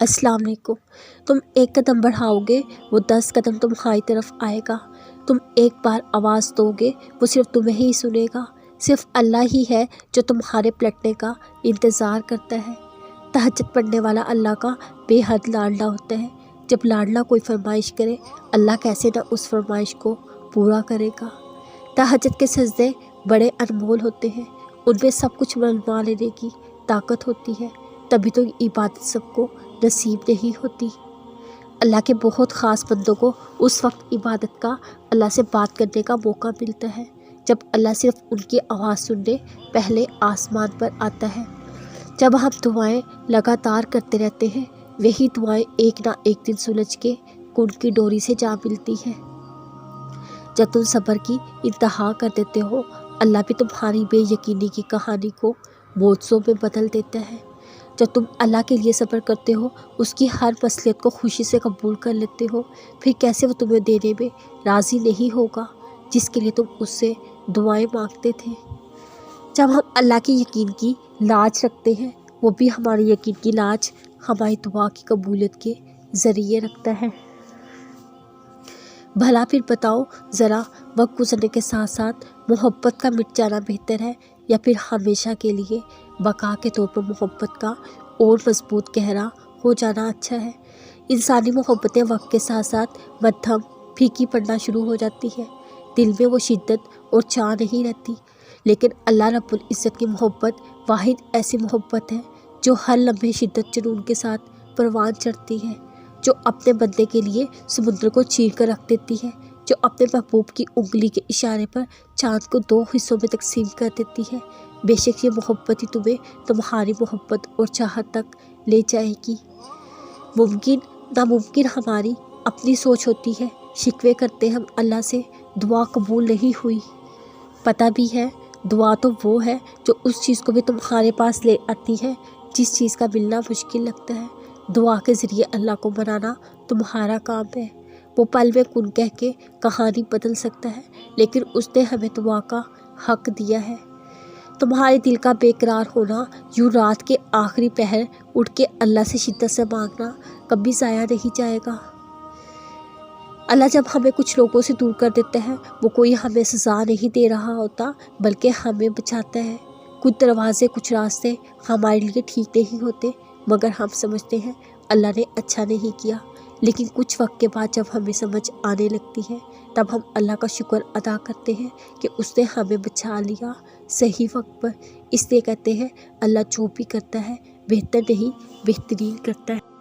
अस्सलाम वालेकुम। तुम एक कदम बढ़ाओगे वो 10 कदम तुम्हारी तरफ आएगा। तुम एक बार आवाज़ दोगे वो सिर्फ तुम्हें ही सुनेगा। सिर्फ अल्लाह ही है जो तुम्हारे पलटने का इंतज़ार करता है। तहज्जुद पढ़ने वाला अल्लाह का बेहद लाडला होता है। जब लाडला कोई फरमाइश करे, अल्लाह कैसे ना उस फरमाइश को पूरा करेगा। तहज्जुद के सजदे बड़े अनमोल होते हैं, उनमें सब कुछ मनवा लेने की ताकत होती है, तभी तो इबादत सबको नसीब नहीं होती। अल्लाह के बहुत ख़ास बंदों को उस वक्त इबादत का, अल्लाह से बात करने का मौका मिलता है जब अल्लाह सिर्फ उनकी आवाज़ सुनने पहले आसमान पर आता है। जब हम दुआएं लगातार करते रहते हैं, वही दुआएं एक ना एक दिन सुलझ के कुन की डोरी से जा मिलती है। जब तुम सब्र की इंतहा कर देते हो, अल्लाह भी तुम्हारी बेयकीनी की कहानी को मौजों में बदल देता है। जब तुम अल्लाह के लिए सब्र करते हो, उसकी हर मसलियत को खुशी से कबूल कर लेते हो, फिर कैसे वो तुम्हें देने में राज़ी नहीं होगा जिसके लिए तुम उससे दुआएं मांगते थे। जब हम अल्लाह की यकीन की लाज रखते हैं, वो भी हमारी यकीन की लाज हमारी दुआ की कबूलियत के ज़रिए रखता है। भला फिर बताओ ज़रा, वक्त गुजरने के साथ साथ मोहब्बत का मिट जाना बेहतर है या फिर हमेशा के लिए बका के तौर पर मोहब्बत का और मजबूत गहरा हो जाना अच्छा है। इंसानी मोहब्बतें वक्त के साथ साथ मध्यम फीकी पड़ना शुरू हो जाती है। दिल में वो शिद्दत और चाह नहीं रहती। लेकिन अल्लाह रब्बुल इज़्ज़त की मोहब्बत वाहिद ऐसी मोहब्बत है जो हर लम्हे शिद्दत जुनून के साथ परवान चढ़ती है, जो अपने बंदे के लिए समुद्र को चीर कर रख देती है, जो अपने महबूब की उंगली के इशारे पर चाँद को 2 हिस्सों में तकसीम कर देती है। बेशक ये मोहब्बत ही तुम्हें तुम्हारी मोहब्बत और चाहत तक ले जाएगी। मुमकिन नामुमकिन हमारी अपनी सोच होती है। शिकवे करते हम अल्लाह से, दुआ कबूल नहीं हुई। पता भी है दुआ तो वो है जो उस चीज़ को भी तुम्हारे पास ले आती है जिस चीज़ का मिलना मुश्किल लगता है। दुआ के ज़रिए अल्लाह को मनाना तुम्हारा काम है। वो पल में कुन कह के कहानी बदल सकता है, लेकिन उसने हमें दुआ का हक दिया है। तुम्हारे दिल का बेकरार होना, यूँ रात के आखिरी पहर उठ के अल्लाह से शिद्दत से मांगना कभी ज़ाया नहीं जाएगा। अल्लाह जब हमें कुछ लोगों से दूर कर देता है, वो कोई हमें सज़ा नहीं दे रहा होता, बल्कि हमें बचाता है। कुछ दरवाजे, कुछ रास्ते हमारे लिए ठीक नहीं होते, मगर हम समझते हैं अल्लाह ने अच्छा नहीं किया। लेकिन कुछ वक्त के बाद जब हमें समझ आने लगती है, तब हम अल्लाह का शुक्र अदा करते हैं कि उसने हमें बचा लिया सही वक्त पर। इसलिए कहते हैं अल्लाह जो भी करता है बेहतर नहीं बेहतरीन करता है।